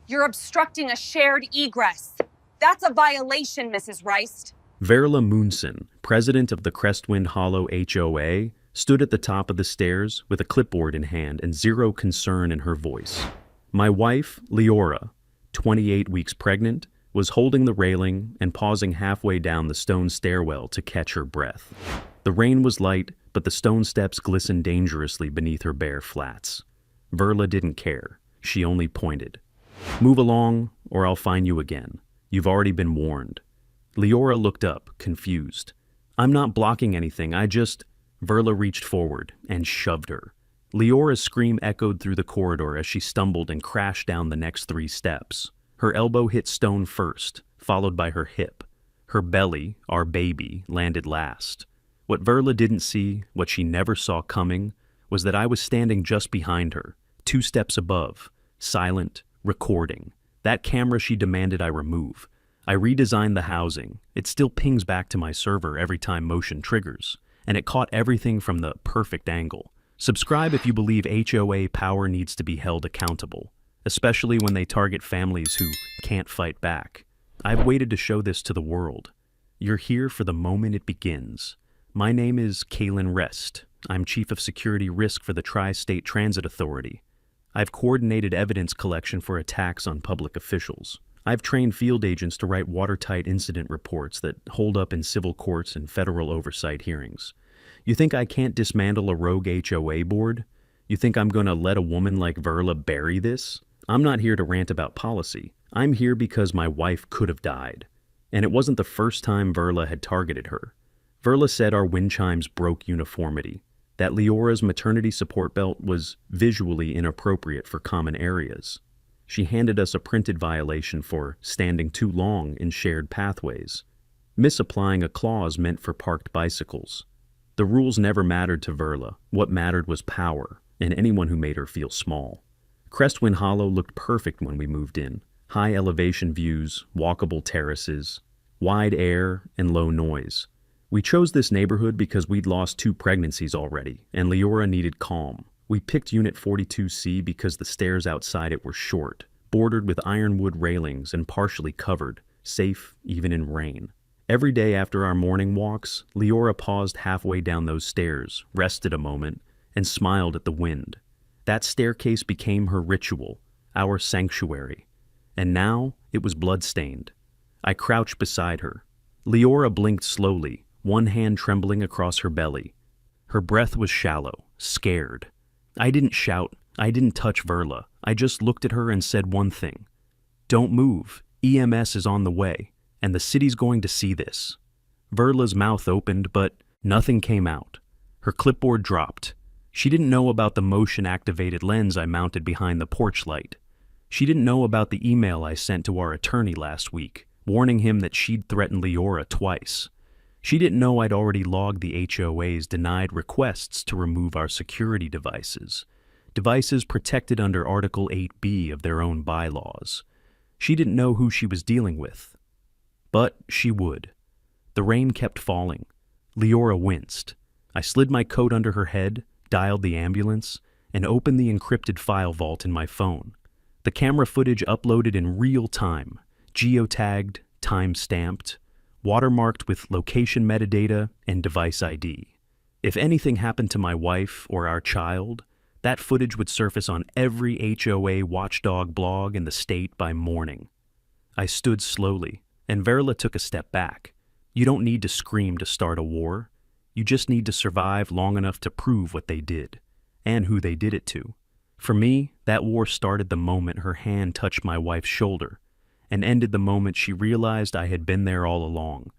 You're obstructing a shared egress. That's a violation, Mrs. Rice. Verla Moonson, president of the Crestwind Hollow HOA, stood at the top of the stairs with a clipboard in hand and zero concern in her voice. My wife, Leora, 28 weeks pregnant, was holding the railing and pausing halfway down the stone stairwell to catch her breath. The rain was light, but the stone steps glistened dangerously beneath her bare flats. Verla didn't care. She only pointed. "Move along, or I'll fine you again. You've already been warned." Leora looked up, confused. "I'm not blocking anything, Verla reached forward and shoved her. Leora's scream echoed through the corridor as she stumbled and crashed down the next 3 steps. Her elbow hit stone first, followed by her hip. Her belly, our baby, landed last. What Verla didn't see, what she never saw coming, was that I was standing just behind her, 2 steps above, silent, recording. That camera she demanded I remove. I redesigned the housing. It still pings back to my server every time motion triggers, and it caught everything from the perfect angle. Subscribe if you believe HOA power needs to be held accountable, especially when they target families who can't fight back. I've waited to show this to the world. You're here for the moment it begins. My name is Kaylin Rest. I'm Chief of Security Risk for the Tri-State Transit Authority. I've coordinated evidence collection for attacks on public officials. I've trained field agents to write watertight incident reports that hold up in civil courts and federal oversight hearings. You think I can't dismantle a rogue HOA board? You think I'm going to let a woman like Verla bury this? I'm not here to rant about policy. I'm here because my wife could have died. And it wasn't the first time Verla had targeted her. Verla said our wind chimes broke uniformity, that Leora's maternity support belt was visually inappropriate for common areas. She handed us a printed violation for standing too long in shared pathways, misapplying a clause meant for parked bicycles. The rules never mattered to Verla. What mattered was power, and anyone who made her feel small. Crestwind Hollow looked perfect when we moved in. High elevation views, walkable terraces, wide air, and low noise. We chose this neighborhood because we'd lost 2 pregnancies already, and Leora needed calm. We picked Unit 42C because the stairs outside it were short, bordered with ironwood railings and partially covered, safe even in rain. Every day after our morning walks, Leora paused halfway down those stairs, rested a moment, and smiled at the wind. That staircase became her ritual, our sanctuary. And now it was blood-stained. I crouched beside her. Leora blinked slowly, one hand trembling across her belly. Her breath was shallow, scared. I didn't shout. I didn't touch Verla. I just looked at her and said one thing. "Don't move. EMS is on the way, and the city's going to see this." Verla's mouth opened, but nothing came out. Her clipboard dropped. She didn't know about the motion-activated lens I mounted behind the porch light. She didn't know about the email I sent to our attorney last week, warning him that she'd threatened Leora twice. She didn't know I'd already logged the HOA's denied requests to remove our security devices protected under Article 8B of their own bylaws. She didn't know who she was dealing with. But she would. The rain kept falling. Leora winced. I slid my coat under her head, dialed the ambulance, and opened the encrypted file vault in my phone. The camera footage uploaded in real time, geotagged, time-stamped, watermarked with location metadata and device ID. If anything happened to my wife or our child, that footage would surface on every HOA watchdog blog in the state by morning. I stood slowly, and Verla took a step back. You don't need to scream to start a war. You just need to survive long enough to prove what they did, and who they did it to. For me, that war started the moment her hand touched my wife's shoulder, and ended the moment she realized I had been there all along.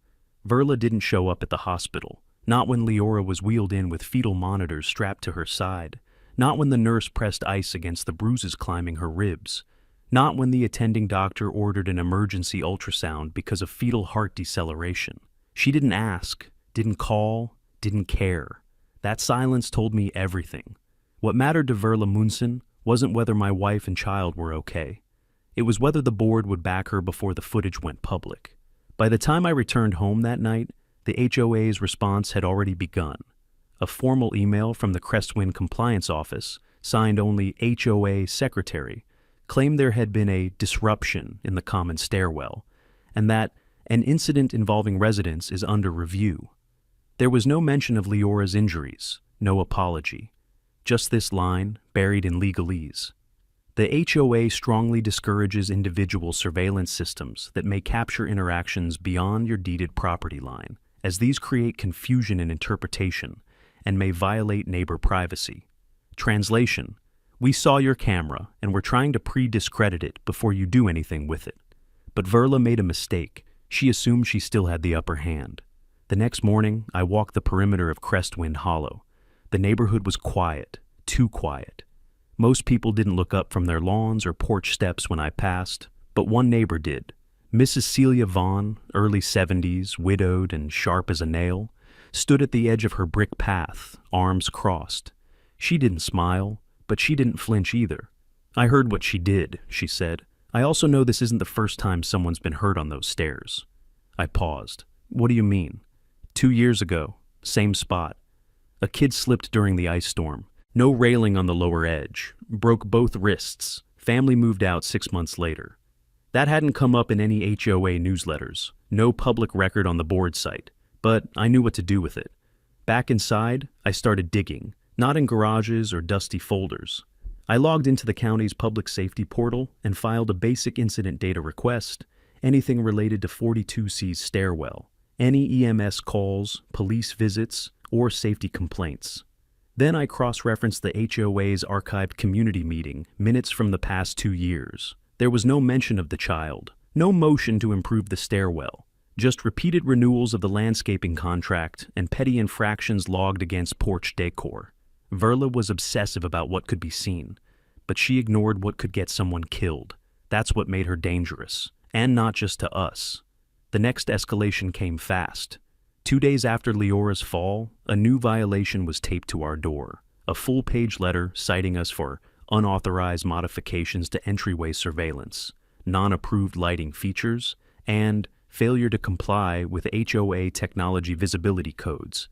Verla didn't show up at the hospital, not when Leora was wheeled in with fetal monitors strapped to her side, not when the nurse pressed ice against the bruises climbing her ribs, not when the attending doctor ordered an emergency ultrasound because of fetal heart deceleration. She didn't ask, didn't call, didn't care. That silence told me everything. What mattered to Verla Moonson wasn't whether my wife and child were okay. It was whether the board would back her before the footage went public. By the time I returned home that night, the HOA's response had already begun. A formal email from the Crestwind Compliance Office, signed only HOA Secretary, claimed there had been a disruption in the common stairwell, and that an incident involving residents is under review. There was no mention of Leora's injuries, no apology. Just this line, buried in legalese. The HOA strongly discourages individual surveillance systems that may capture interactions beyond your deeded property line, as these create confusion in interpretation and may violate neighbor privacy. Translation: we saw your camera and we're trying to pre-discredit it before you do anything with it. But Verla made a mistake. She assumed she still had the upper hand. The next morning, I walked the perimeter of Crestwind Hollow. The neighborhood was quiet, too quiet. Most people didn't look up from their lawns or porch steps when I passed, but one neighbor did. Mrs. Celia Vaughn, early 70s, widowed and sharp as a nail, stood at the edge of her brick path, arms crossed. She didn't smile, but she didn't flinch either. "I heard what she did," she said. "I also know this isn't the first time someone's been hurt on those stairs." I paused. "What do you mean?" 2 years ago, same spot. A kid slipped during the ice storm. No railing on the lower edge. Broke both wrists. Family moved out 6 months later. That hadn't come up in any HOA newsletters. No public record on the board site. But I knew what to do with it. Back inside, I started digging. Not in garages or dusty folders. I logged into the county's public safety portal and filed a basic incident data request, anything related to 42C's stairwell, any EMS calls, police visits, or safety complaints. Then I cross-referenced the HOA's archived community meeting, minutes from the past 2 years. There was no mention of the child, no motion to improve the stairwell, just repeated renewals of the landscaping contract and petty infractions logged against porch decor. Verla was obsessive about what could be seen, but she ignored what could get someone killed. That's what made her dangerous, and not just to us. The next escalation came fast. 2 days after Leora's fall, a new violation was taped to our door. A full-page letter citing us for unauthorized modifications to entryway surveillance, non-approved lighting features, and failure to comply with HOA technology visibility codes.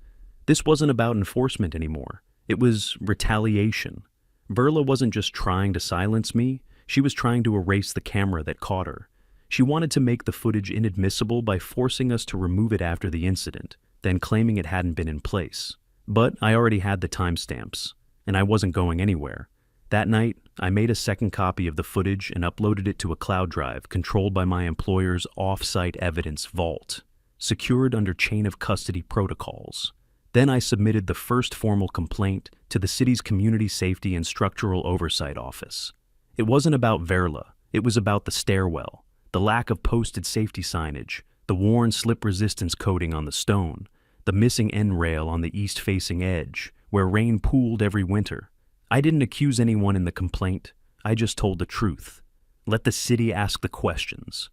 This wasn't about enforcement anymore. It was retaliation. Verla wasn't just trying to silence me, she was trying to erase the camera that caught her. She wanted to make the footage inadmissible by forcing us to remove it after the incident, then claiming it hadn't been in place. But I already had the timestamps, and I wasn't going anywhere. That night, I made a second copy of the footage and uploaded it to a cloud drive controlled by my employer's off-site evidence vault, secured under chain of custody protocols. Then I submitted the first formal complaint to the city's Community Safety and Structural Oversight Office. It wasn't about Verla, it was about the stairwell. The lack of posted safety signage, the worn slip resistance coating on the stone, the missing end rail on the east-facing edge, where rain pooled every winter. I didn't accuse anyone in the complaint, I just told the truth. Let the city ask the questions.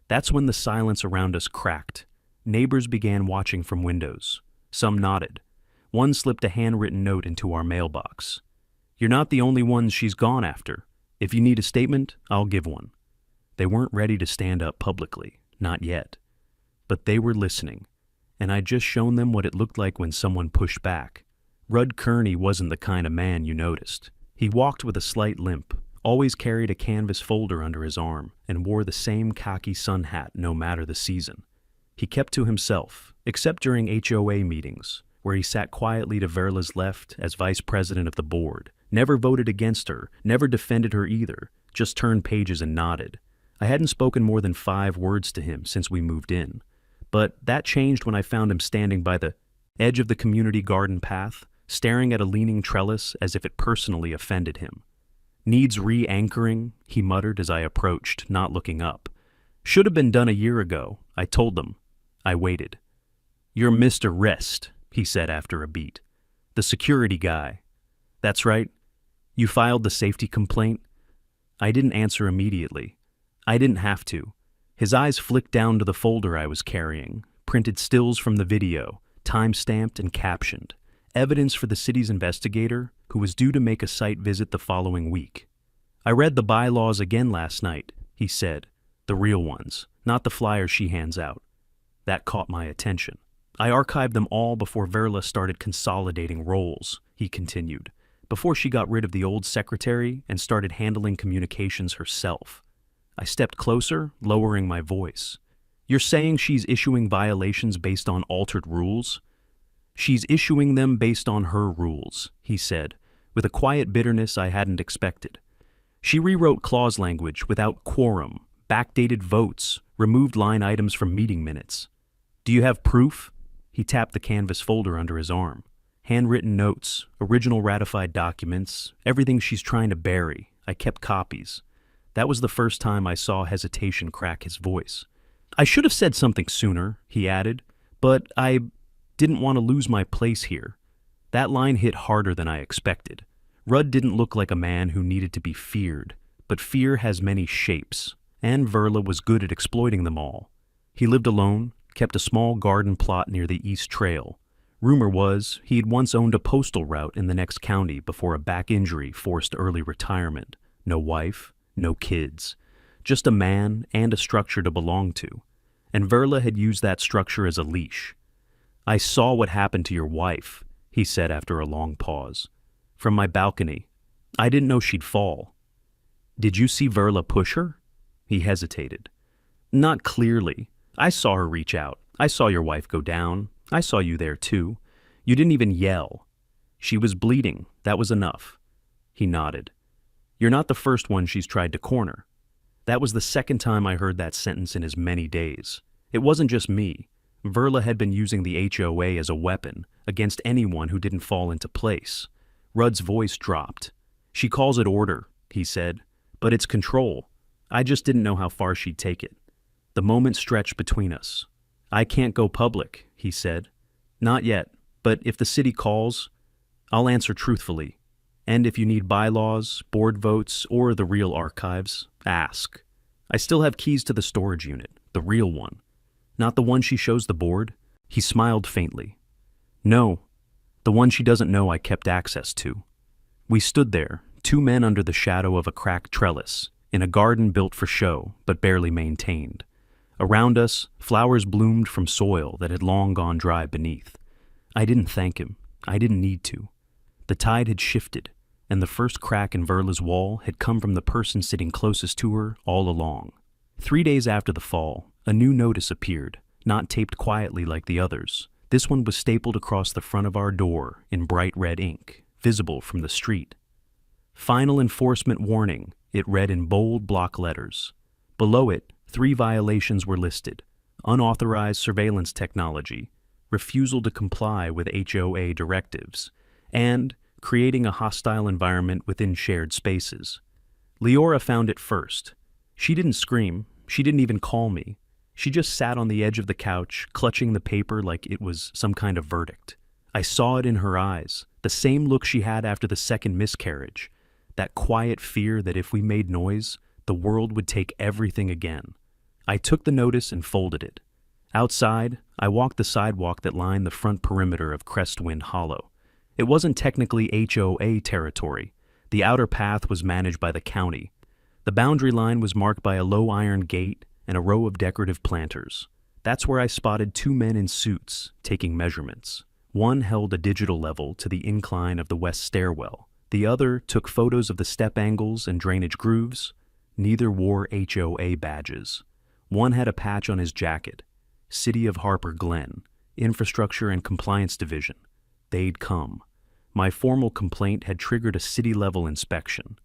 That's when the silence around us cracked. Neighbors began watching from windows. Some nodded. One slipped a handwritten note into our mailbox. "You're not the only ones she's gone after. If you need a statement, I'll give one." They weren't ready to stand up publicly, not yet. But they were listening, and I'd just shown them what it looked like when someone pushed back. Rudd Kearney wasn't the kind of man you noticed. He walked with a slight limp, always carried a canvas folder under his arm, and wore the same khaki sun hat no matter the season. He kept to himself, except during HOA meetings, where he sat quietly to Verla's left as vice president of the board, never voted against her, never defended her either, just turned pages and nodded. I hadn't spoken more than 5 words to him since we moved in, but that changed when I found him standing by the edge of the community garden path, staring at a leaning trellis as if it personally offended him. "Needs re-anchoring," he muttered as I approached, not looking up. "Should have been done a year ago," I told them. I waited. "You're Mr. Rest," he said after a beat. "The security guy." "That's right. You filed the safety complaint?" I didn't answer immediately. I didn't have to. His eyes flicked down to the folder I was carrying, printed stills from the video, time-stamped and captioned. Evidence for the city's investigator, who was due to make a site visit the following week. "I read the bylaws again last night," he said. "The real ones, not the flyers she hands out." That caught my attention. "I archived them all before Verla started consolidating roles," he continued. before she got rid of the old secretary and started handling communications herself. I stepped closer, lowering my voice. You're saying she's issuing violations based on altered rules? She's issuing them based on her rules, he said, with a quiet bitterness I hadn't expected. She rewrote clause language without quorum, backdated votes, removed line items from meeting minutes. Do you have proof? He tapped the canvas folder under his arm. Handwritten notes, original ratified documents, everything she's trying to bury. I kept copies. That was the first time I saw hesitation crack his voice. I should have said something sooner, he added, but I didn't want to lose my place here. That line hit harder than I expected. Rudd didn't look like a man who needed to be feared, but fear has many shapes, and Verla was good at exploiting them all. He lived alone, kept a small garden plot near the East Trail. Rumor was he had once owned a postal route in the next county before a back injury forced early retirement. No wife, no kids. Just a man and a structure to belong to. And Verla had used that structure as a leash. I saw what happened to your wife, he said after a long pause. From my balcony. I didn't know she'd fall. Did you see Verla push her? He hesitated. Not clearly. I saw her reach out. I saw your wife go down. I saw you there too. You didn't even yell. She was bleeding. That was enough. He nodded. You're not the first one she's tried to corner. That was the second time I heard that sentence in as many days. It wasn't just me. Verla had been using the HOA as a weapon against anyone who didn't fall into place. Rudd's voice dropped. She calls it order, he said, but it's control. I just didn't know how far she'd take it. The moment stretched between us. I can't go public, he said. Not yet, but if the city calls, I'll answer truthfully. And if you need bylaws, board votes, or the real archives, ask. I still have keys to the storage unit, the real one. Not the one she shows the board? He smiled faintly. No, the one she doesn't know I kept access to. We stood there, two men under the shadow of a cracked trellis, in a garden built for show, but barely maintained. Around us, flowers bloomed from soil that had long gone dry beneath. I didn't thank him. I didn't need to. The tide had shifted, and the first crack in Verla's wall had come from the person sitting closest to her all along. 3 days after the fall, a new notice appeared, not taped quietly like the others. This one was stapled across the front of our door in bright red ink, visible from the street. Final enforcement warning, it read in bold block letters. Below it, 3 violations were listed: unauthorized surveillance technology, refusal to comply with HOA directives, and creating a hostile environment within shared spaces. Leora found it first. She didn't scream. She didn't even call me. She just sat on the edge of the couch, clutching the paper like it was some kind of verdict. I saw it in her eyes, the same look she had after the second miscarriage, that quiet fear that if we made noise, the world would take everything again. I took the notice and folded it. Outside, I walked the sidewalk that lined the front perimeter of Crestwind Hollow. It wasn't technically HOA territory. The outer path was managed by the county. The boundary line was marked by a low iron gate and a row of decorative planters. That's where I spotted 2 men in suits, taking measurements. One held a digital level to the incline of the west stairwell. The other took photos of the step angles and drainage grooves. Neither wore HOA badges. One had a patch on his jacket. City of Harper Glen, Infrastructure and Compliance Division. They'd come. My formal complaint had triggered a city-level inspection.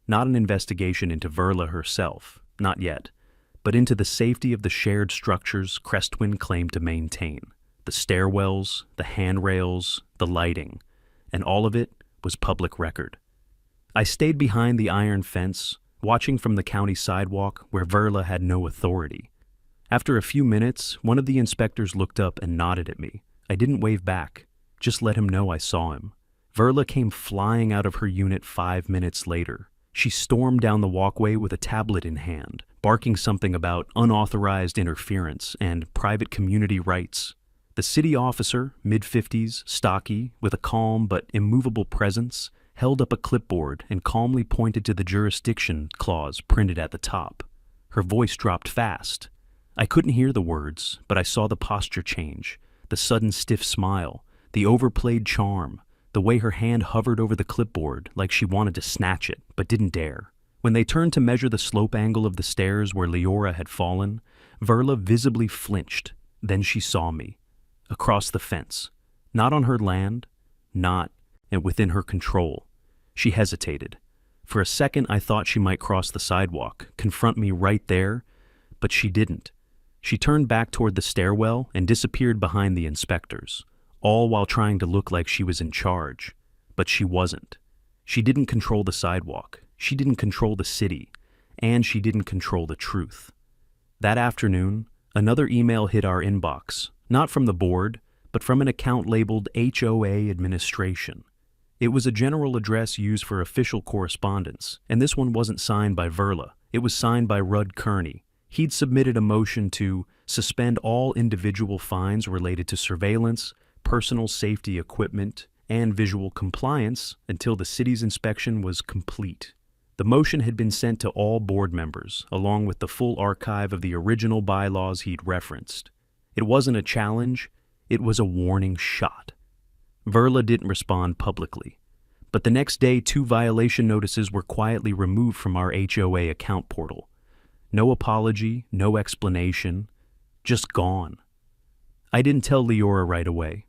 Not an investigation into Verla herself, not yet, but into the safety of the shared structures Crestwind claimed to maintain. The stairwells, the handrails, the lighting, and all of it was public record. I stayed behind the iron fence, watching from the county sidewalk where Verla had no authority. After a few minutes, one of the inspectors looked up and nodded at me. I didn't wave back, just let him know I saw him. Verla came flying out of her unit 5 minutes later. She stormed down the walkway with a tablet in hand, barking something about unauthorized interference and private community rights. The city officer, mid-50s, stocky, with a calm but immovable presence, held up a clipboard and calmly pointed to the jurisdiction clause printed at the top. Her voice dropped fast. I couldn't hear the words, but I saw the posture change, the sudden stiff smile, the overplayed charm, the way her hand hovered over the clipboard like she wanted to snatch it but didn't dare. When they turned to measure the slope angle of the stairs where Leora had fallen, Verla visibly flinched. Then she saw me. Across the fence. Not on her land, not within her control. She hesitated. For a second I thought she might cross the sidewalk, confront me right there, but she didn't. She turned back toward the stairwell and disappeared behind the inspectors, all while trying to look like she was in charge. But she wasn't. She didn't control the sidewalk, she didn't control the city, and she didn't control the truth. That afternoon, another email hit our inbox, not from the board, but from an account labeled HOA Administration. It was a general address used for official correspondence, and this one wasn't signed by Verla. It was signed by Rudd Kearney. He'd submitted a motion to suspend all individual fines related to surveillance, personal safety equipment, and visual compliance until the city's inspection was complete. The motion had been sent to all board members, along with the full archive of the original bylaws he'd referenced. It wasn't a challenge, it was a warning shot. Verla didn't respond publicly, but the next day 2 violation notices were quietly removed from our HOA account portal. No apology, no explanation, just gone. I didn't tell Leora right away.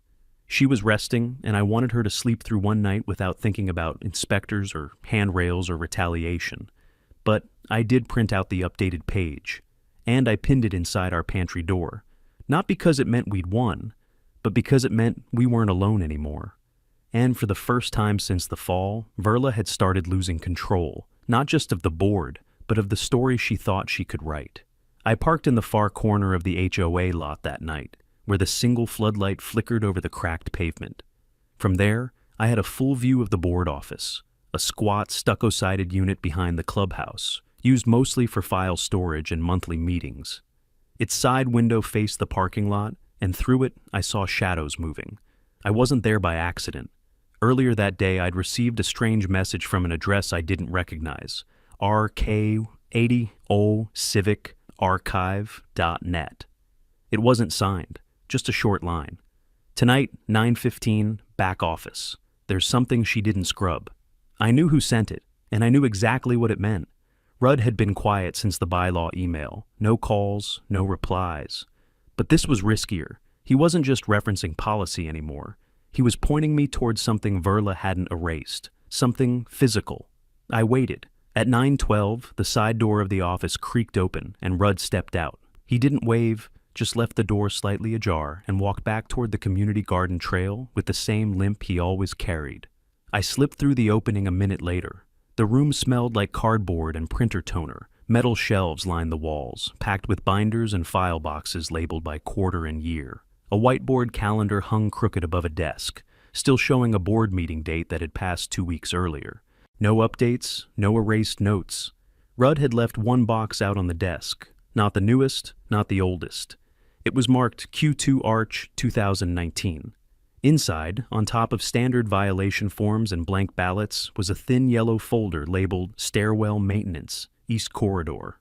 She was resting, and I wanted her to sleep through one night without thinking about inspectors or handrails or retaliation. But I did print out the updated page, and I pinned it inside our pantry door. Not because it meant we'd won, but because it meant we weren't alone anymore. And for the first time since the fall, Verla had started losing control, not just of the board, but of the story she thought she could write. I parked in the far corner of the HOA lot that night, where the single floodlight flickered over the cracked pavement. From there, I had a full view of the board office, a squat, stucco-sided unit behind the clubhouse, used mostly for file storage and monthly meetings. Its side window faced the parking lot, and through it I saw shadows moving. I wasn't there by accident. Earlier that day I'd received a strange message from an address I didn't recognize, rk80civicarchive.net. It wasn't signed, just a short line. Tonight, 9:15, back office. There's something she didn't scrub. I knew who sent it, and I knew exactly what it meant. Rudd had been quiet since the bylaw email. No calls, no replies. But this was riskier. He wasn't just referencing policy anymore. He was pointing me towards something Verla hadn't erased, something physical. I waited. At 9:12, the side door of the office creaked open, and Rudd stepped out. He didn't wave, just left the door slightly ajar and walked back toward the community garden trail with the same limp he always carried. I slipped through the opening a minute later. The room smelled like cardboard and printer toner. Metal shelves lined the walls, packed with binders and file boxes labeled by quarter and year. A whiteboard calendar hung crooked above a desk, still showing a board meeting date that had passed 2 weeks earlier. No updates, no erased notes. Rudd had left one box out on the desk, not the newest, not the oldest. It was marked Q2 Arch 2019. Inside, on top of standard violation forms and blank ballots, was a thin yellow folder labeled Stairwell Maintenance, East Corridor.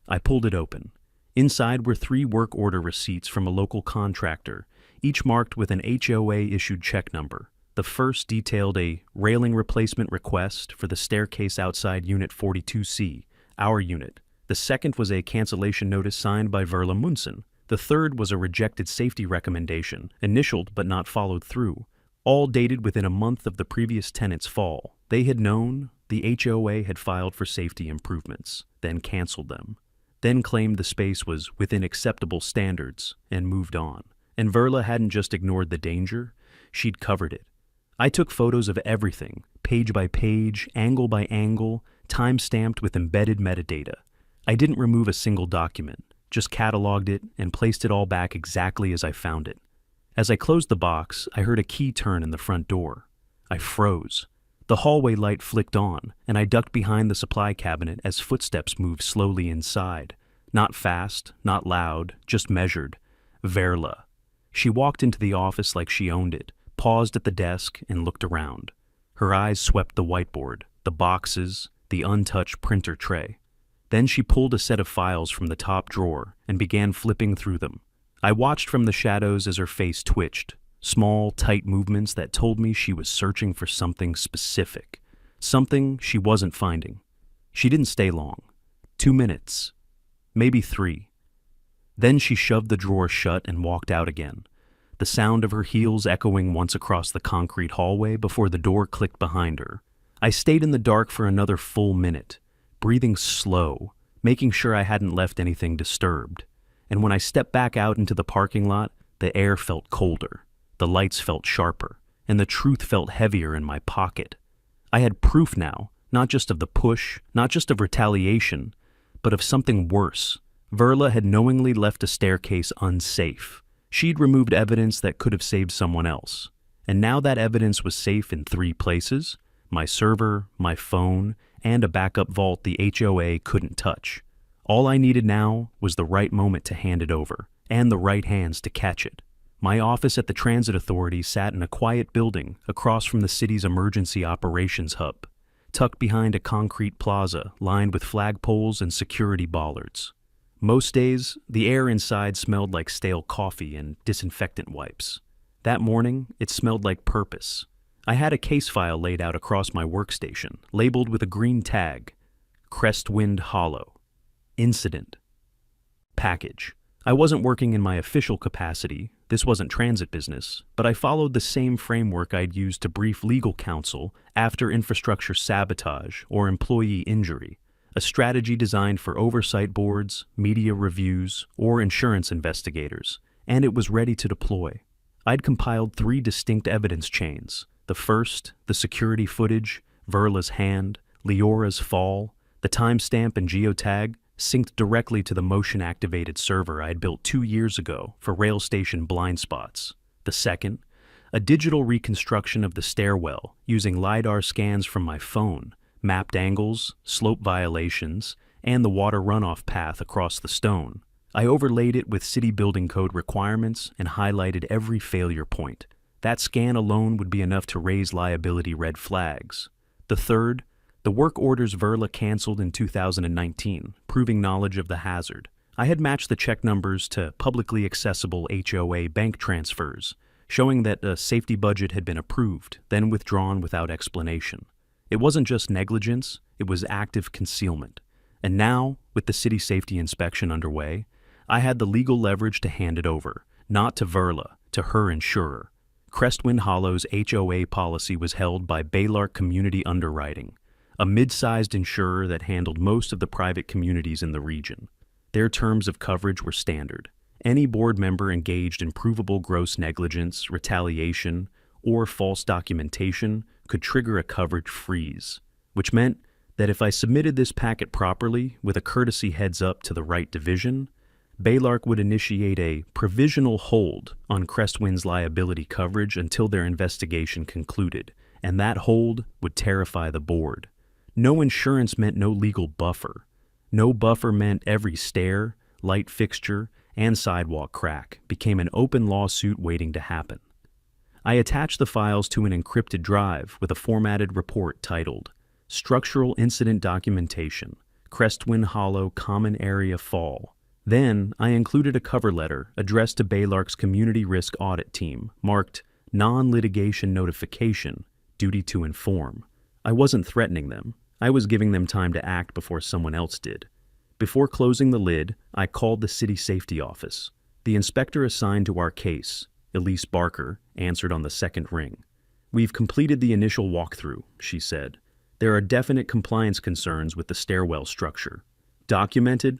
I pulled it open. Inside were 3 work order receipts from a local contractor, each marked with an HOA-issued check number. The first detailed a railing replacement request for the staircase outside Unit 42C, our unit. The second was a cancellation notice signed by Verla Munson. The third was a rejected safety recommendation, initialed but not followed through, all dated within a month of the previous tenant's fall. They had known the HOA had filed for safety improvements, then canceled them, then claimed the space was within acceptable standards, and moved on. And Verla hadn't just ignored the danger, she'd covered it. I took photos of everything, page by page, angle by angle, time-stamped with embedded metadata. I didn't remove a single document, just cataloged it and placed it all back exactly as I found it. As I closed the box, I heard a key turn in the front door. I froze. The hallway light flicked on, and I ducked behind the supply cabinet as footsteps moved slowly inside. Not fast, not loud, just measured. Verla. She walked into the office like she owned it, paused at the desk, and looked around. Her eyes swept the whiteboard, the boxes, the untouched printer tray. Then she pulled a set of files from the top drawer and began flipping through them. I watched from the shadows as her face twitched. small, tight movements that told me she was searching for something specific, something she wasn't finding. She didn't stay long. 2 minutes, maybe 3. Then she shoved the drawer shut and walked out again, the sound of her heels echoing once across the concrete hallway before the door clicked behind her. I stayed in the dark for another full minute, breathing slow, making sure I hadn't left anything disturbed. And when I stepped back out into the parking lot, the air felt colder, the lights felt sharper, and the truth felt heavier in my pocket. I had proof now, not just of the push, not just of retaliation, but of something worse. Verla had knowingly left a staircase unsafe. She'd removed evidence that could have saved someone else. And now that evidence was safe in 3 places: my server, my phone, and a backup vault the HOA couldn't touch. All I needed now was the right moment to hand it over, and the right hands to catch it. My office at the Transit Authority sat in a quiet building across from the city's emergency operations hub, tucked behind a concrete plaza lined with flagpoles and security bollards. Most days, the air inside smelled like stale coffee and disinfectant wipes. That morning, it smelled like purpose. I had a case file laid out across my workstation, labeled with a green tag: Crestwind Hollow. Incident. Package. I wasn't working in my official capacity, this wasn't transit business, but I followed the same framework I'd used to brief legal counsel after infrastructure sabotage or employee injury. A strategy designed for oversight boards, media reviews, or insurance investigators, and it was ready to deploy. I'd compiled 3 distinct evidence chains. The first, the security footage, Verla's hand, Leora's fall, the timestamp and geotag, synced directly to the motion-activated server I'd built 2 years ago for rail station blind spots. The second, a digital reconstruction of the stairwell using LiDAR scans from my phone, mapped angles, slope violations, and the water runoff path across the stone. I overlaid it with city building code requirements and highlighted every failure point. That scan alone would be enough to raise liability red flags. The third, the work orders Verla canceled in 2019, proving knowledge of the hazard. I had matched the check numbers to publicly accessible HOA bank transfers, showing that a safety budget had been approved, then withdrawn without explanation. It wasn't just negligence, it was active concealment. And now, with the city safety inspection underway, I had the legal leverage to hand it over, not to Verla, to her insurer. Crestwind Hollow's HOA policy was held by Baylark Community Underwriting, a mid-sized insurer that handled most of the private communities in the region. Their terms of coverage were standard. Any board member engaged in provable gross negligence, retaliation, or false documentation could trigger a coverage freeze, which meant that if I submitted this packet properly with a courtesy heads up to the right division, Baylark would initiate a provisional hold on Crestwind's liability coverage until their investigation concluded, and that hold would terrify the board. No insurance meant no legal buffer. No buffer meant every stair, light fixture, and sidewalk crack became an open lawsuit waiting to happen. I attached the files to an encrypted drive with a formatted report titled Structural Incident Documentation, Crestwind Hollow Common Area Fall. Then I included a cover letter addressed to Baylark's Community Risk Audit Team, marked Non-Litigation Notification, Duty to Inform. I wasn't threatening them. I was giving them time to act before someone else did. Before closing the lid, I called the city safety office. The inspector assigned to our case, Elise Barker, answered on the second ring. "We've completed the initial walkthrough," she said. "There are definite compliance concerns with the stairwell structure. Documented?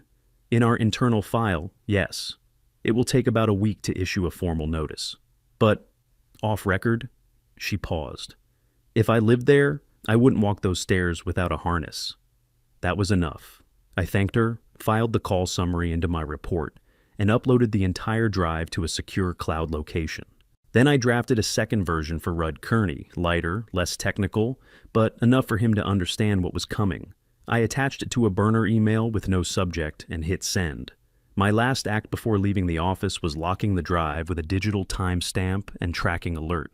In our internal file, yes. It will take about a week to issue a formal notice. But, off record?" She paused. "If I lived there, I wouldn't walk those stairs without a harness." That was enough. I thanked her, filed the call summary into my report, and uploaded the entire drive to a secure cloud location. Then I drafted a second version for Rudd Kearney, lighter, less technical, but enough for him to understand what was coming. I attached it to a burner email with no subject and hit send. My last act before leaving the office was locking the drive with a digital timestamp and tracking alert.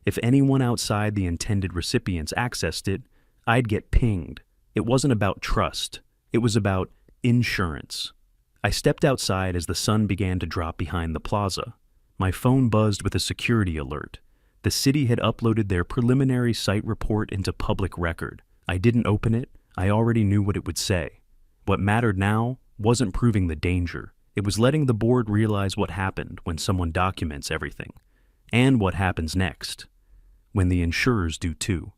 If anyone outside the intended recipients accessed it, I'd get pinged. It wasn't about trust. It was about insurance. I stepped outside as the sun began to drop behind the plaza. My phone buzzed with a security alert. The city had uploaded their preliminary site report into public record. I didn't open it. I already knew what it would say. What mattered now wasn't proving the danger. It was letting the board realize what happened when someone documents everything, and what happens next, when the insurers do too.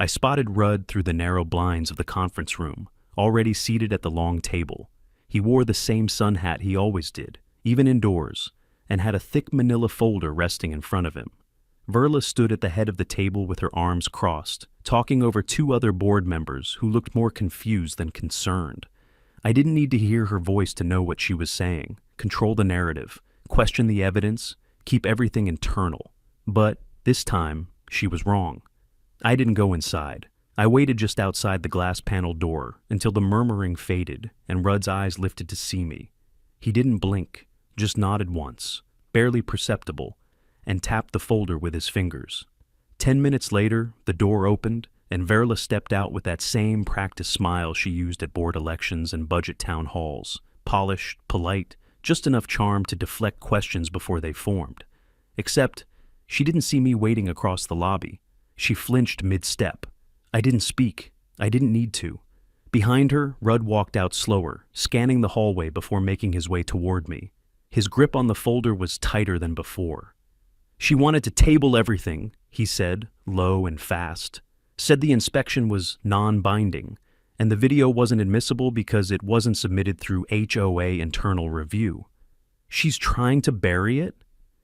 I spotted Rudd through the narrow blinds of the conference room, already seated at the long table. He wore the same sun hat he always did, even indoors, and had a thick manila folder resting in front of him. Verla stood at the head of the table with her arms crossed, talking over two other board members who looked more confused than concerned. I didn't need to hear her voice to know what she was saying, control the narrative, question the evidence, keep everything internal. But this time, she was wrong. I didn't go inside. I waited just outside the glass panel door until the murmuring faded and Rudd's eyes lifted to see me. He didn't blink, just nodded once, barely perceptible, and tapped the folder with his fingers. 10 minutes later, the door opened, and Verla stepped out with that same practiced smile she used at board elections and budget town halls, polished, polite, just enough charm to deflect questions before they formed. Except, she didn't see me waiting across the lobby. She flinched mid-step. I didn't speak. I didn't need to. Behind her, Rudd walked out slower, scanning the hallway before making his way toward me. His grip on the folder was tighter than before. "She wanted to table everything," he said, low and fast. Said the inspection was non-binding, and the video wasn't admissible because it wasn't submitted through HOA internal review. "She's trying to bury it?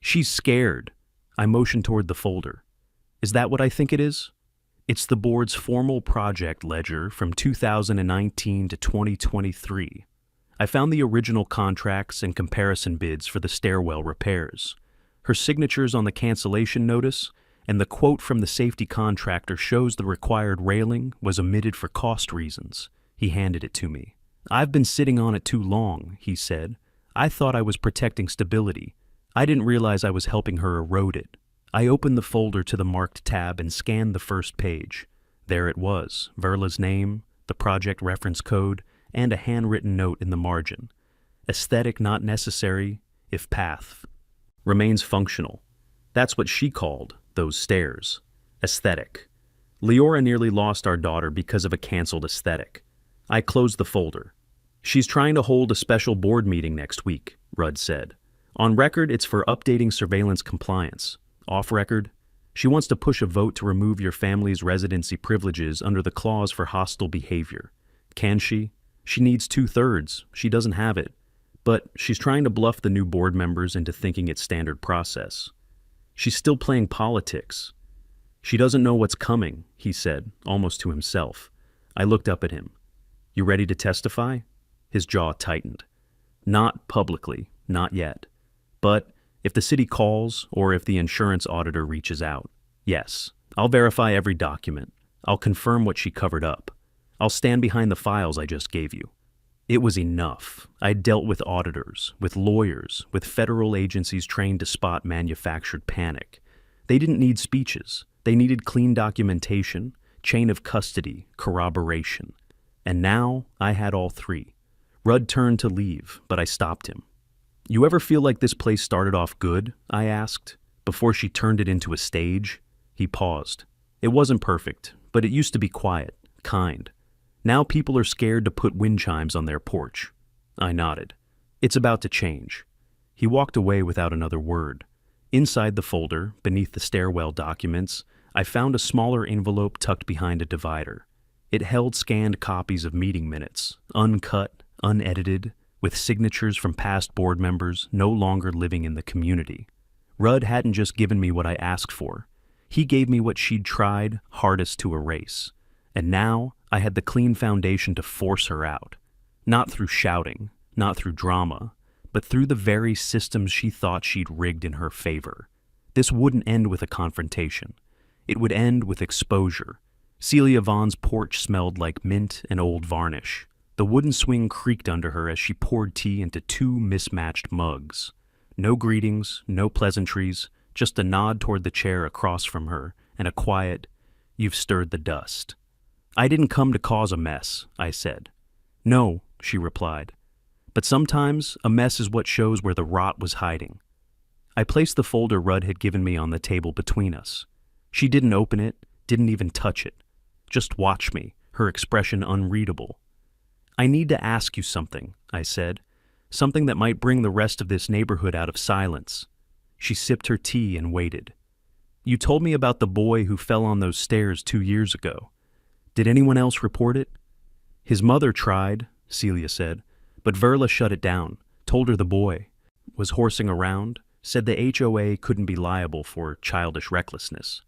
She's scared." I motioned toward the folder. "Is that what I think it is?" It's the board's formal project ledger from 2019 to 2023. I found the original contracts and comparison bids for the stairwell repairs. Her signature's on the cancellation notice, and the quote from the safety contractor shows the required railing was omitted for cost reasons. He handed it to me. "I've been sitting on it too long," he said. "I thought I was protecting stability. I didn't realize I was helping her erode it." I opened the folder to the marked tab and scanned the first page. There it was, Verla's name, the project reference code, and a handwritten note in the margin. Aesthetic not necessary, if path remains functional. That's what she called those stairs. Aesthetic. Leora nearly lost our daughter because of a canceled aesthetic. I closed the folder. "She's trying to hold a special board meeting next week," Rudd said. "On record, it's for updating surveillance compliance. Off record, she wants to push a vote to remove your family's residency privileges under the clause for hostile behavior. Can she? She needs 2/3. She doesn't have it. But she's trying to bluff the new board members into thinking it's standard process. She's still playing politics. She doesn't know what's coming," he said, almost to himself. I looked up at him. "You ready to testify?" His jaw tightened. "Not publicly, not yet. But if the city calls or if the insurance auditor reaches out, yes, I'll verify every document. I'll confirm what she covered up. I'll stand behind the files I just gave you." It was enough. I'd dealt with auditors, with lawyers, with federal agencies trained to spot manufactured panic. They didn't need speeches. They needed clean documentation, chain of custody, corroboration. And now I had all three. Rudd turned to leave, but I stopped him. "You ever feel like this place started off good?" I asked, "before she turned it into a stage?" He paused. "It wasn't perfect, but it used to be quiet, kind. Now people are scared to put wind chimes on their porch." I nodded. "It's about to change." He walked away without another word. Inside the folder, beneath the stairwell documents, I found a smaller envelope tucked behind a divider. It held scanned copies of meeting minutes, uncut, unedited, with signatures from past board members no longer living in the community. Rudd hadn't just given me what I asked for. He gave me what she'd tried hardest to erase. And now I had the clean foundation to force her out. Not through shouting, not through drama, but through the very systems she thought she'd rigged in her favor. This wouldn't end with a confrontation. It would end with exposure. Celia Vaughn's porch smelled like mint and old varnish. The wooden swing creaked under her as she poured tea into two mismatched mugs. No greetings, no pleasantries, just a nod toward the chair across from her and a quiet, "You've stirred the dust." "I didn't come to cause a mess," I said. "No," she replied. "But sometimes a mess is what shows where the rot was hiding." I placed the folder Rudd had given me on the table between us. She didn't open it, didn't even touch it. Just watch me, her expression unreadable. I need to ask you something, I said. Something that might bring the rest of this neighborhood out of silence. She sipped her tea and waited. You told me about the boy who fell on those stairs 2 years ago. Did anyone else report it? His mother tried, Celia said, but Verla shut it down, told her the boy was horsing around, said the HOA couldn't be liable for childish recklessness.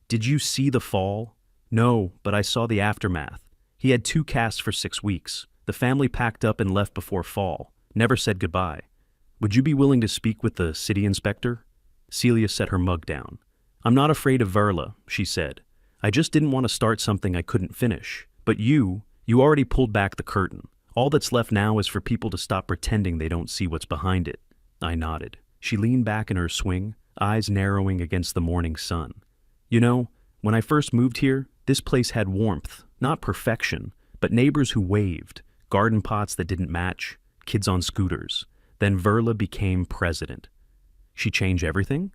Did you see the fall? No, but I saw the aftermath. He had 2 casts for 6 weeks. The family packed up and left before fall. Never said goodbye. Would you be willing to speak with the city inspector? Celia set her mug down. I'm not afraid of Verla, she said. I just didn't want to start something I couldn't finish. But you already pulled back the curtain. All that's left now is for people to stop pretending they don't see what's behind it. I nodded. She leaned back in her swing, eyes narrowing against the morning sun. You know, when I first moved here, this place had warmth, not perfection, but neighbors who waved, garden pots that didn't match, kids on scooters. Then Verla became president. She changed everything?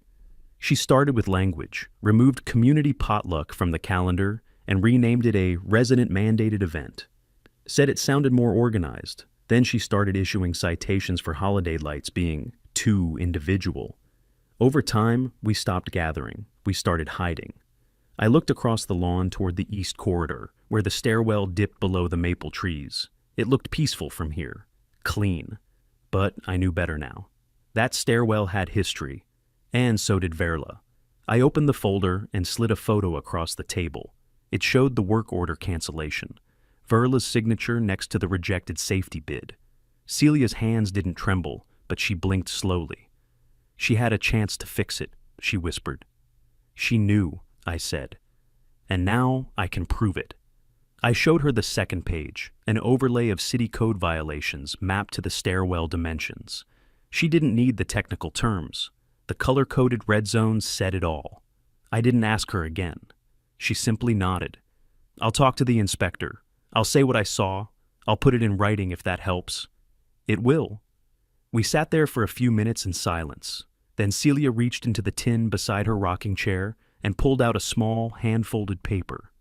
She started with language, removed community potluck from the calendar, and renamed it a resident-mandated event. Said it sounded more organized. Then she started issuing citations for holiday lights being too individual. Over time, we stopped gathering. We started hiding. I looked across the lawn toward the east corridor, where the stairwell dipped below the maple trees. It looked peaceful from here, clean. But I knew better now. That stairwell had history, and so did Verla. I opened the folder and slid a photo across the table. It showed the work order cancellation, Verla's signature next to the rejected safety bid. Celia's hands didn't tremble, but she blinked slowly. She had a chance to fix it, she whispered. She knew, I said. And now I can prove it. I showed her the second page, an overlay of city code violations mapped to the stairwell dimensions. She didn't need the technical terms. The color-coded red zones said it all. I didn't ask her again. She simply nodded. I'll talk to the inspector. I'll say what I saw. I'll put it in writing if that helps. It will. We sat there for a few minutes in silence. Then Celia reached into the tin beside her rocking chair and pulled out a small, hand-folded paper.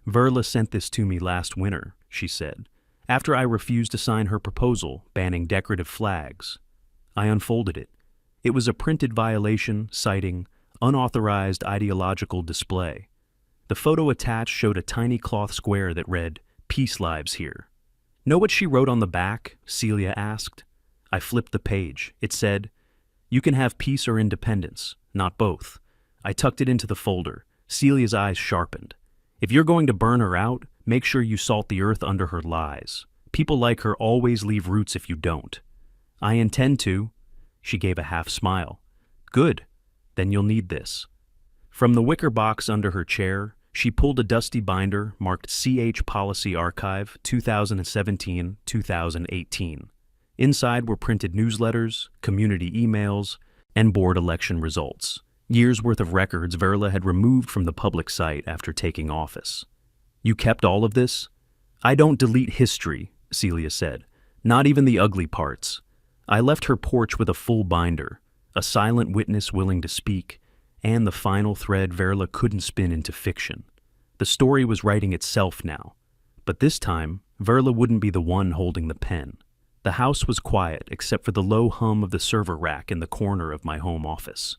Verla sent this to me last winter, she said, after I refused to sign her proposal banning decorative flags. I unfolded it. It was a printed violation citing unauthorized ideological display. The photo attached showed a tiny cloth square that read, "Peace lives here." Know what she wrote on the back? Celia asked. I flipped the page. It said, "You can have peace or independence, not both." I tucked it into the folder. Celia's eyes sharpened. If you're going to burn her out, make sure you salt the earth under her lies. People like her always leave roots if you don't. I intend to. She gave a half smile. Good. Then you'll need this. From the wicker box under her chair, she pulled a dusty binder marked CH Policy Archive 2017-2018. Inside were printed newsletters, community emails, and board election results. Years' worth of records Verla had removed from the public site after taking office. You kept all of this? I don't delete history, Celia said. Not even the ugly parts. I left her porch with a full binder, a silent witness willing to speak, and the final thread Verla couldn't spin into fiction. The story was writing itself now. But this time, Verla wouldn't be the one holding the pen. The house was quiet except for the low hum of the server rack in the corner of my home office.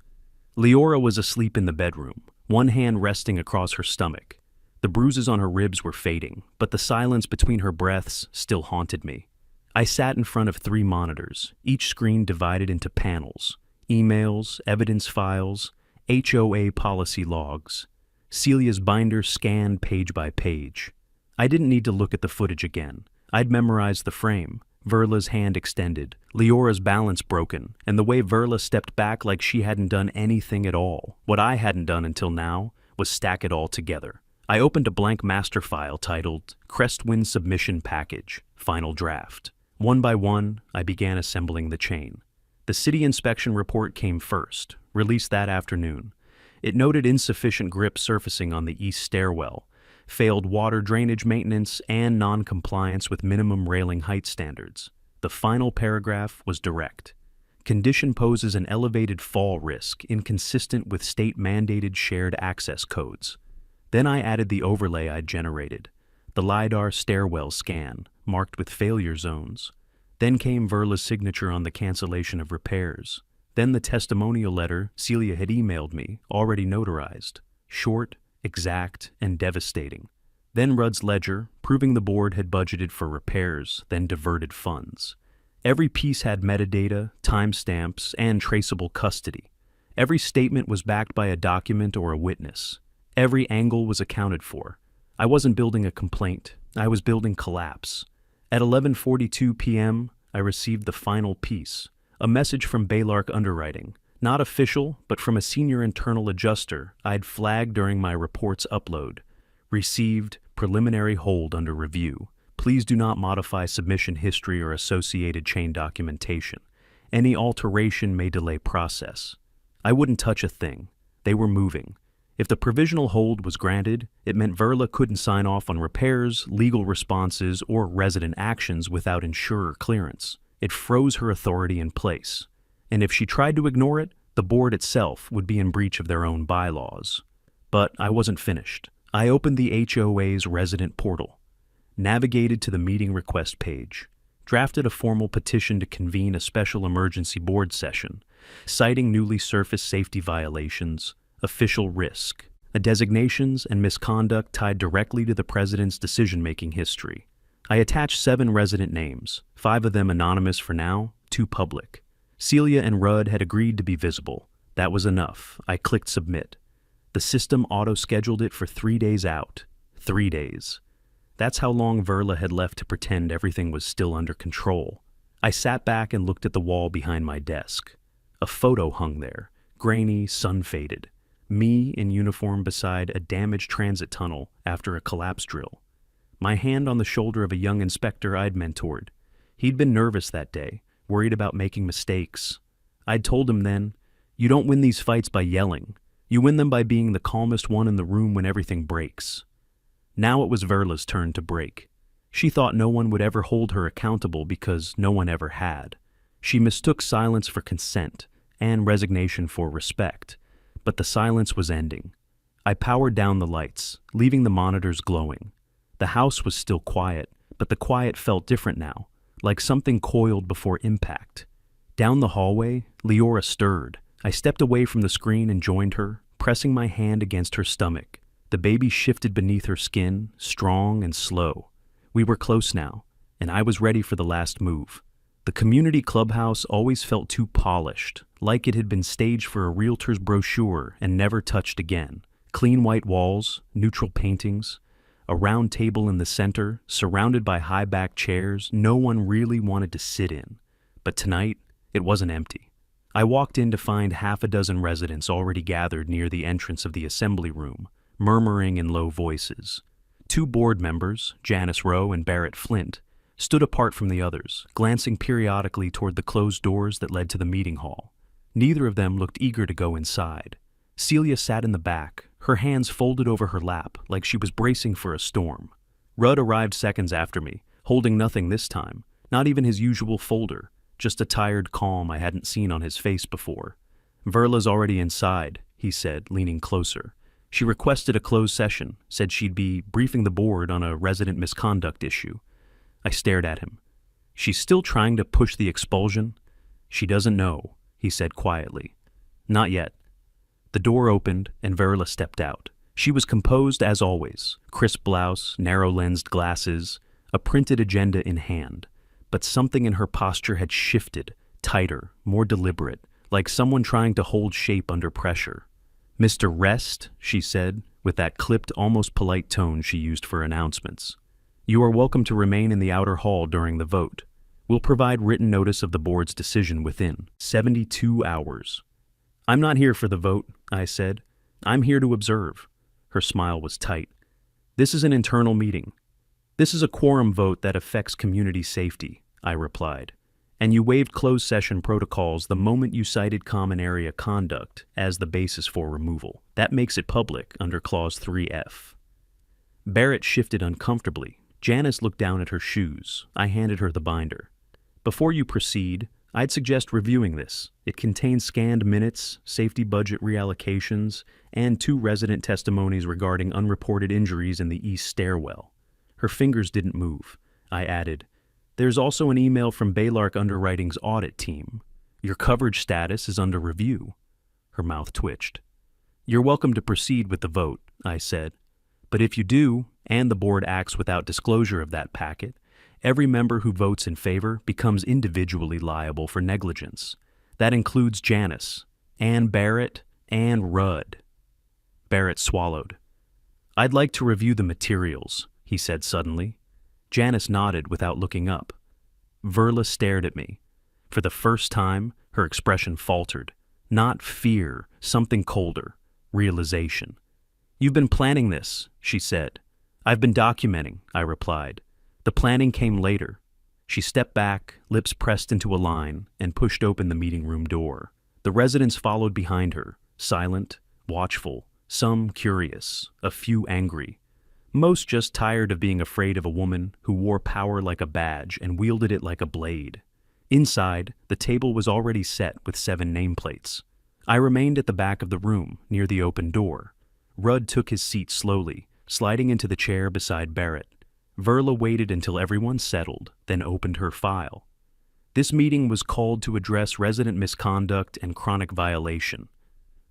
Leora was asleep in the bedroom, one hand resting across her stomach. The bruises on her ribs were fading, but the silence between her breaths still haunted me. I sat in front of 3 monitors, each screen divided into panels, emails, evidence files, HOA policy logs. Celia's binder scanned page by page. I didn't need to look at the footage again. I'd memorized the frame. Verla's hand extended, Leora's balance broken, and the way Verla stepped back like she hadn't done anything at all. What I hadn't done until now was stack it all together. I opened a blank master file titled Crestwind Submission Package, Final Draft. One by one, I began assembling the chain. The city inspection report came first, released that afternoon. It noted insufficient grip surfacing on the east stairwell, failed water drainage maintenance, and non-compliance with minimum railing height standards. The final paragraph was direct. Condition poses an elevated fall risk inconsistent with state-mandated shared access codes. Then I added the overlay I'd generated, the LiDAR stairwell scan, marked with failure zones. Then came Verla's signature on the cancellation of repairs. Then the testimonial letter Celia had emailed me, already notarized. Short, exact, and devastating. Then Rudd's ledger, proving the board had budgeted for repairs, then diverted funds. Every piece had metadata, timestamps, and traceable custody. Every statement was backed by a document or a witness. Every angle was accounted for. I wasn't building a complaint. I was building collapse. At 11:42 p.m., I received the final piece, a message from Baylark Underwriting, not official, but from a senior internal adjuster I'd flagged during my report's upload. Received, preliminary hold under review. Please do not modify submission history or associated chain documentation. Any alteration may delay process. I wouldn't touch a thing. They were moving. If the provisional hold was granted, it meant Verla couldn't sign off on repairs, legal responses, or resident actions without insurer clearance. It froze her authority in place. And if she tried to ignore it, the board itself would be in breach of their own bylaws. But I wasn't finished. I opened the HOA's resident portal, navigated to the meeting request page, drafted a formal petition to convene a special emergency board session, citing newly surfaced safety violations, official risk, designations and misconduct tied directly to the president's decision-making history. I attached 7 resident names, 5 of them anonymous for now, 2 public. Celia and Rudd had agreed to be visible. That was enough. I clicked submit. The system auto-scheduled it for 3 days out. 3 days. That's how long Verla had left to pretend everything was still under control. I sat back and looked at the wall behind my desk. A photo hung there, grainy, sun-faded. Me in uniform beside a damaged transit tunnel after a collapse drill. My hand on the shoulder of a young inspector I'd mentored. He'd been nervous that day, worried about making mistakes. I'd told him then, "You don't win these fights by yelling. You win them by being the calmest one in the room when everything breaks." Now it was Verla's turn to break. She thought no one would ever hold her accountable because no one ever had. She mistook silence for consent and resignation for respect. But the silence was ending. I powered down the lights, leaving the monitors glowing. The house was still quiet, but the quiet felt different now, like something coiled before impact. Down the hallway, Leora stirred. I stepped away from the screen and joined her, pressing my hand against her stomach. The baby shifted beneath her skin, strong and slow. We were close now, and I was ready for the last move. The community clubhouse always felt too polished, like it had been staged for a realtor's brochure and never touched again. Clean white walls, neutral paintings, a round table in the center, surrounded by high-backed chairs no one really wanted to sit in. But tonight, it wasn't empty. I walked in to find half a dozen residents already gathered near the entrance of the assembly room, murmuring in low voices. 2 board members, Janice Rowe and Barrett Flint, stood apart from the others, glancing periodically toward the closed doors that led to the meeting hall. Neither of them looked eager to go inside. Celia sat in the back, her hands folded over her lap like she was bracing for a storm. Rudd arrived seconds after me, holding nothing this time, not even his usual folder, just a tired calm I hadn't seen on his face before. "Verla's already inside," he said, leaning closer. "She requested a closed session, said she'd be briefing the board on a resident misconduct issue." I stared at him. "She's still trying to push the expulsion?" "She doesn't know," he said quietly. "Not yet." The door opened and Verla stepped out. She was composed as always, crisp blouse, narrow-lensed glasses, a printed agenda in hand. But something in her posture had shifted, tighter, more deliberate, like someone trying to hold shape under pressure. "Mr. Rest," she said, with that clipped, almost polite tone she used for announcements. "You are welcome to remain in the outer hall during the vote. We'll provide written notice of the board's decision within 72 hours. "I'm not here for the vote," I said. "I'm here to observe." Her smile was tight. "This is an internal meeting. This is a quorum vote that affects community safety," I replied. "And you waived closed session protocols the moment you cited common area conduct as the basis for removal. That makes it public under Clause 3F. Barrett shifted uncomfortably. Janice looked down at her shoes. I handed her the binder. "Before you proceed, I'd suggest reviewing this. It contains scanned minutes, safety budget reallocations, and 2 resident testimonies regarding unreported injuries in the east stairwell. Her fingers didn't move. I added, "There's also an email from Baylark Underwriting's audit team. Your coverage status is under review." Her mouth twitched. "You're welcome to proceed with the vote," I said. "But if you do, and the board acts without disclosure of that packet, every member who votes in favor becomes individually liable for negligence. That includes Janice, Ann Barrett, and Rudd." Barrett swallowed. "I'd like to review the materials," he said suddenly. Janice nodded without looking up. Verla stared at me. For the first time, her expression faltered. Not fear, something colder. Realization. "You've been planning this," she said. "I've been documenting," I replied. "The planning came later." She stepped back, lips pressed into a line, and pushed open the meeting room door. The residents followed behind her, silent, watchful, some curious, a few angry. Most just tired of being afraid of a woman who wore power like a badge and wielded it like a blade. Inside, the table was already set with 7 nameplates. I remained at the back of the room, near the open door. Rudd took his seat slowly, sliding into the chair beside Barrett. Verla waited until everyone settled, then opened her file. This meeting was called to address resident misconduct and chronic violation.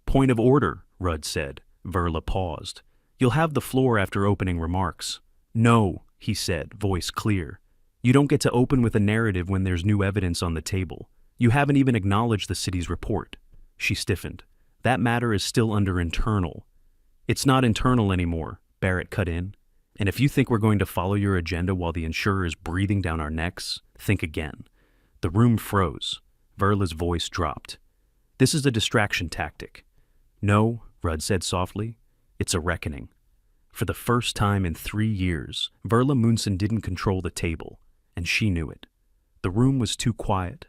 "Point of order," Rudd said. Verla paused. "You'll have the floor after opening remarks." "No," he said, voice clear. "You don't get to open with a narrative when there's new evidence on the table. You haven't even acknowledged the city's report." She stiffened. "That matter is still under internal." "It's not internal anymore," Barrett cut in. "And if you think we're going to follow your agenda while the insurer is breathing down our necks, think again." The room froze. Verla's voice dropped. "This is a distraction tactic." "No," Rudd said softly. "It's a reckoning." For the first time in 3 years, Verla Munson didn't control the table, and she knew it. The room was too quiet.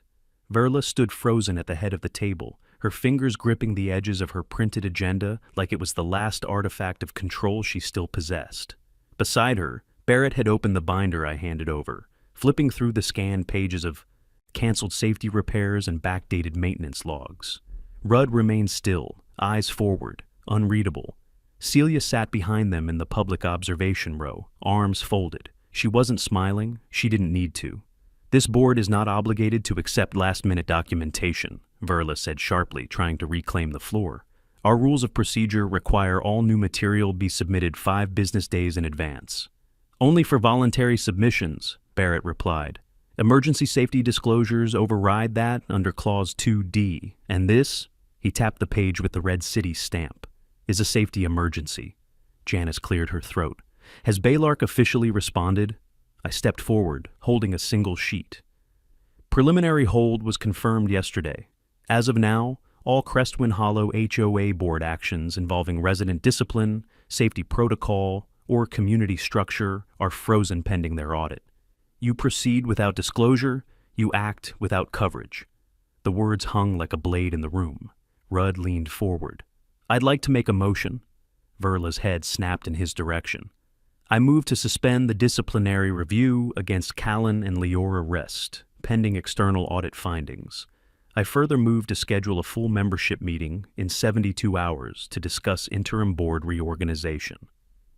Verla stood frozen at the head of the table, her fingers gripping the edges of her printed agenda like it was the last artifact of control she still possessed. Beside her, Barrett had opened the binder I handed over, flipping through the scanned pages of canceled safety repairs and backdated maintenance logs. Rudd remained still, eyes forward, unreadable. Celia sat behind them in the public observation row, arms folded. She wasn't smiling, she didn't need to. "This board is not obligated to accept last-minute documentation," Verla said sharply, trying to reclaim the floor. "Our rules of procedure require all new material be submitted 5 business days in advance." "Only for voluntary submissions," Barrett replied. "Emergency safety disclosures override that under Clause 2D, and this," he tapped the page with the red city stamp, "is a safety emergency." Janice cleared her throat. "Has Baylark officially responded?" I stepped forward, holding a single sheet. "Preliminary hold was confirmed yesterday. As of now, all Crestwind Hollow HOA board actions involving resident discipline, safety protocol, or community structure are frozen pending their audit. You proceed without disclosure, you act without coverage." The words hung like a blade in the room. Rudd leaned forward. "I'd like to make a motion." Verla's head snapped in his direction. "I move to suspend the disciplinary review against Callan and Leora Rest, pending external audit findings. I further move to schedule a full membership meeting in 72 hours to discuss interim board reorganization."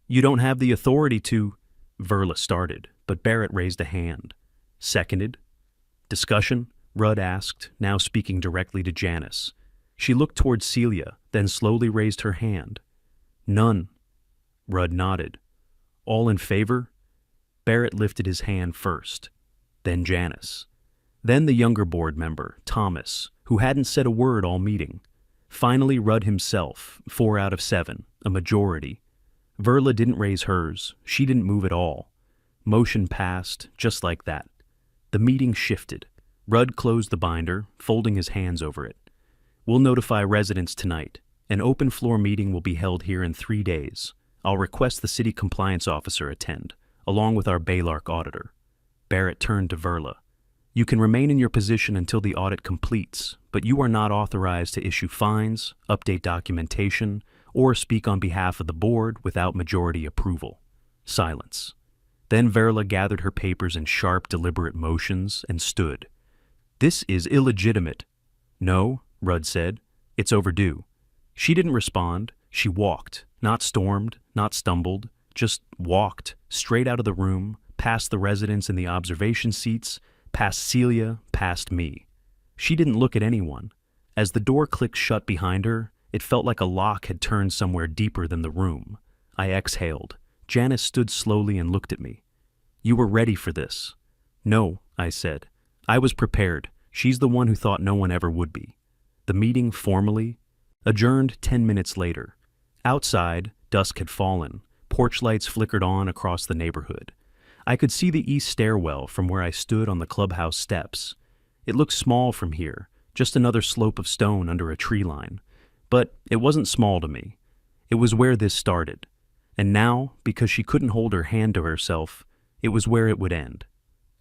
"You don't have the authority to—" Verla started, but Barrett raised a hand. "Seconded." "Discussion?" Rudd asked, now speaking directly to Janice. She looked toward Celia, then slowly raised her hand. "None." Rudd nodded. "All in favor?" Barrett lifted his hand first, then Janice. Then the younger board member, Thomas, who hadn't said a word all meeting. Finally Rudd himself, 4 out of 7, a majority. Verla didn't raise hers, she didn't move at all. Motion passed, just like that. The meeting shifted. Rudd closed the binder, folding his hands over it. "We'll notify residents tonight. An open floor meeting will be held here in 3 days. I'll request the city compliance officer attend, along with our Baylark auditor." Barrett turned to Verla. "You can remain in your position until the audit completes, but you are not authorized to issue fines, update documentation, or speak on behalf of the board without majority approval." Silence. Then Verla gathered her papers in sharp, deliberate motions and stood. "This is illegitimate." "No," Rudd said. "It's overdue." She didn't respond. She walked, not stormed, not stumbled, just walked, straight out of the room, past the residents in the observation seats, past Celia, past me. She didn't look at anyone. As the door clicked shut behind her, it felt like a lock had turned somewhere deeper than the room. I exhaled. Janice stood slowly and looked at me. "You were ready for this." "No," I said. "I was prepared. She's the one who thought no one ever would be." The meeting formally adjourned 10 minutes later. Outside, dusk had fallen. Porch lights flickered on across the neighborhood. I could see the east stairwell from where I stood on the clubhouse steps. It looked small from here, just another slope of stone under a tree line. But it wasn't small to me. It was where this started. And now, because she couldn't hold her hand to herself, it was where it would end.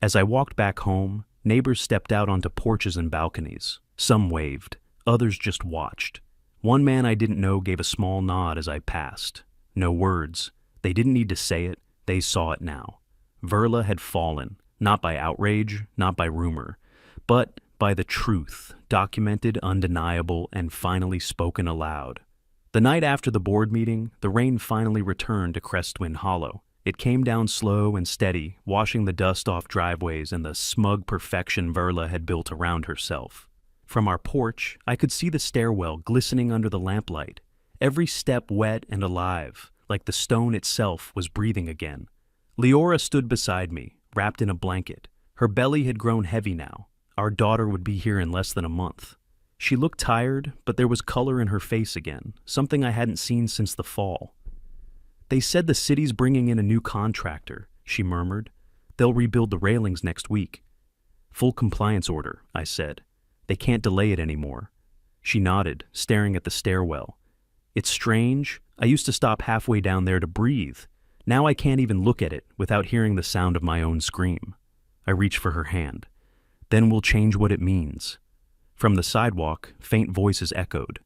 As I walked back home, neighbors stepped out onto porches and balconies. Some waved. Others just watched. One man I didn't know gave a small nod as I passed. No words. They didn't need to say it. They saw it now. Verla had fallen, not by outrage, not by rumor, but by the truth, documented, undeniable, and finally spoken aloud. The night after the board meeting, the rain finally returned to Crestwind Hollow. It came down slow and steady, washing the dust off driveways and the smug perfection Verla had built around herself. From our porch, I could see the stairwell glistening under the lamplight, every step wet and alive, like the stone itself was breathing again. Leora stood beside me, wrapped in a blanket. Her belly had grown heavy now. Our daughter would be here in less than a month. She looked tired, but there was color in her face again, something I hadn't seen since the fall. "They said the city's bringing in a new contractor," she murmured. "They'll rebuild the railings next week." "Full compliance order," I said. "They can't delay it anymore." She nodded, staring at the stairwell. "It's strange. I used to stop halfway down there to breathe. Now I can't even look at it without hearing the sound of my own scream." I reached for her hand. "Then we'll change what it means." From the sidewalk, faint voices echoed.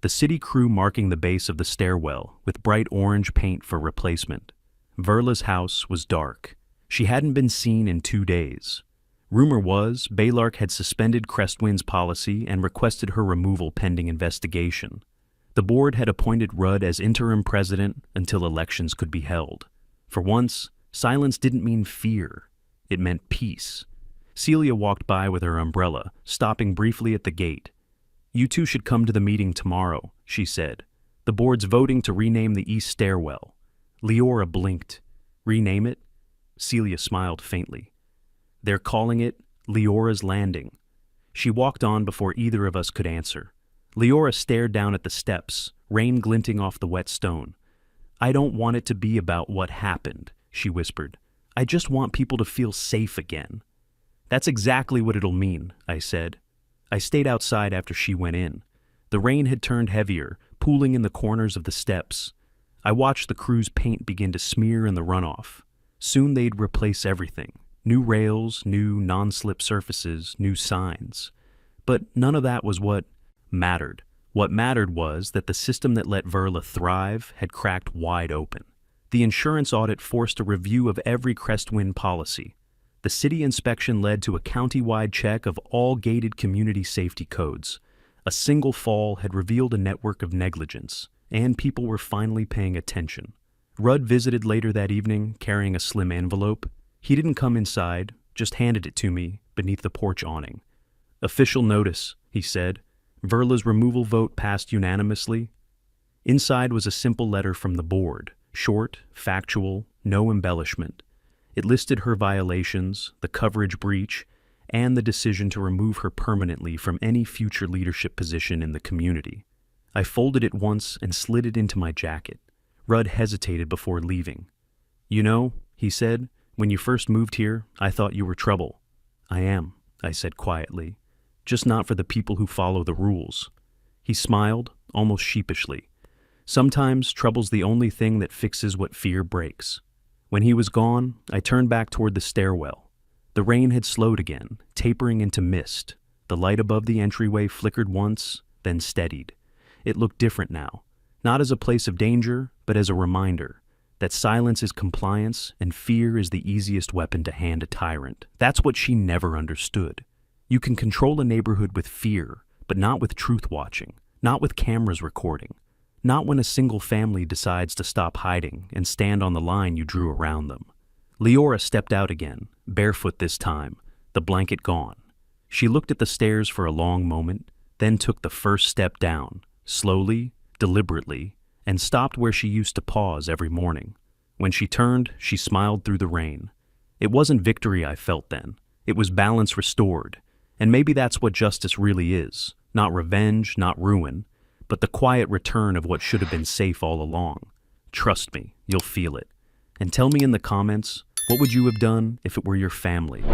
The city crew marking the base of the stairwell with bright orange paint for replacement. Verla's house was dark. She hadn't been seen in 2 days. Rumor was Baylark had suspended Crestwind's policy and requested her removal pending investigation. The board had appointed Rudd as interim president until elections could be held. For once, silence didn't mean fear. It meant peace. Celia walked by with her umbrella, stopping briefly at the gate. "You two should come to the meeting tomorrow," she said. "The board's voting to rename the east stairwell." Leora blinked. "Rename it?" Celia smiled faintly. "They're calling it Leora's Landing." She walked on before either of us could answer. Leora stared down at the steps, rain glinting off the wet stone. "I don't want it to be about what happened," she whispered. "I just want people to feel safe again." "That's exactly what it'll mean," I said. I stayed outside after she went in. The rain had turned heavier, pooling in the corners of the steps. I watched the crew's paint begin to smear in the runoff. Soon they'd replace everything. New rails, new non-slip surfaces, new signs. But none of that was what mattered. What mattered was that the system that let Verla thrive had cracked wide open. The insurance audit forced a review of every Crestwind policy. The city inspection led to a county-wide check of all gated community safety codes. A single fall had revealed a network of negligence, and people were finally paying attention. Rudd visited later that evening, carrying a slim envelope. He didn't come inside, just handed it to me beneath the porch awning. "Official notice," he said. "Verla's removal vote passed unanimously." Inside was a simple letter from the board, short, factual, no embellishment. It listed her violations, the coverage breach, and the decision to remove her permanently from any future leadership position in the community. I folded it once and slid it into my jacket. Rudd hesitated before leaving. "You know," he said, "when you first moved here, I thought you were trouble." "I am," I said quietly, "just not for the people who follow the rules." He smiled, almost sheepishly. "Sometimes trouble's the only thing that fixes what fear breaks." When he was gone, I turned back toward the stairwell. The rain had slowed again, tapering into mist. The light above the entryway flickered once, then steadied. It looked different now, not as a place of danger, but as a reminder that silence is compliance and fear is the easiest weapon to hand a tyrant. That's what she never understood. You can control a neighborhood with fear, but not with truth watching, not with cameras recording, not when a single family decides to stop hiding and stand on the line you drew around them. Leora stepped out again, barefoot this time, the blanket gone. She looked at the stairs for a long moment, then took the first step down, slowly, deliberately, and stopped where she used to pause every morning. When she turned, she smiled through the rain. It wasn't victory I felt then. It was balance restored. And maybe that's what justice really is. Not revenge, not ruin, but the quiet return of what should have been safe all along. Trust me, you'll feel it. And tell me in the comments, what would you have done if it were your family?